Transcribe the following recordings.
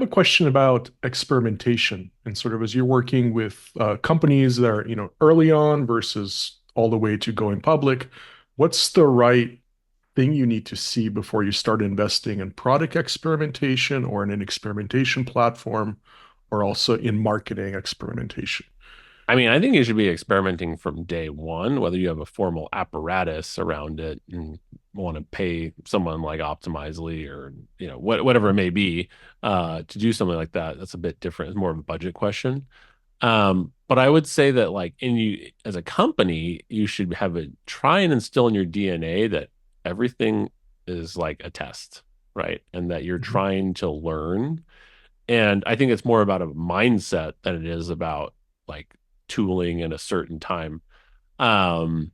have a question about experimentation and sort of as you're working with companies that are, early on versus all the way to going public, what's the right thing you need to see before you start investing in product experimentation or in an experimentation platform or also in marketing experimentation? I mean, I think you should be experimenting from day one, whether you have a formal apparatus around it and want to pay someone like Optimizely or whatever it may be to do something like that. That's a bit different. It's more of a budget question. But I would say that like in you as a company, you should have a try and instill in your DNA that everything is like a test, right? And that you're Mhm. trying to learn. And I think it's more about a mindset than it is about like tooling in a certain time. Um,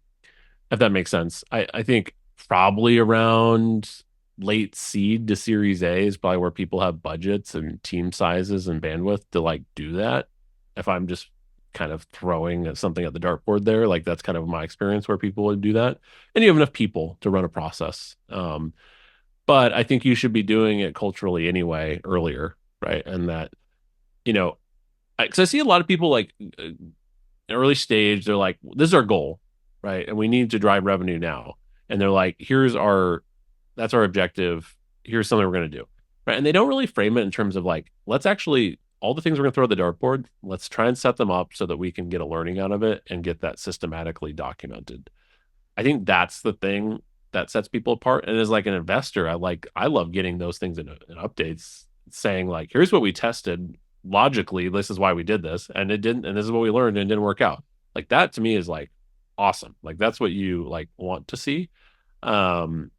if that makes sense. I think probably around late seed to series A is probably where people have budgets and team sizes and bandwidth to like do that. If I'm just kind of throwing something at the dartboard there, like that's kind of my experience where people would do that. And you have enough people to run a process. But I think you should be doing it culturally anyway earlier, right? And that, you know, because I see a lot of people like early stage, they're like, this is our goal, right? And we need to drive revenue now. And they're like, that's our objective. Here's something we're going to do. Right. And they don't really frame it in terms of like, let's actually, all the things we're going to throw at the dartboard, let's try and set them up so that we can get a learning out of it and get that systematically documented. I think that's the thing that sets people apart. And as like an investor, I love getting those things in updates saying like, here's what we tested logically. This is why we did this, and it didn't. And this is what we learned, and it didn't work out. Like that to me is like awesome. Like that's what you like want to see. Um,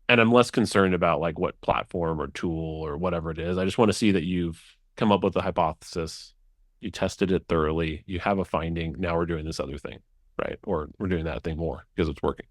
and I'm less concerned about like what platform or tool or whatever it is. I just want to see that you've come up with a hypothesis, you tested it thoroughly, you have a finding. Now we're doing this other thing, right? Or we're doing that thing more because it's working.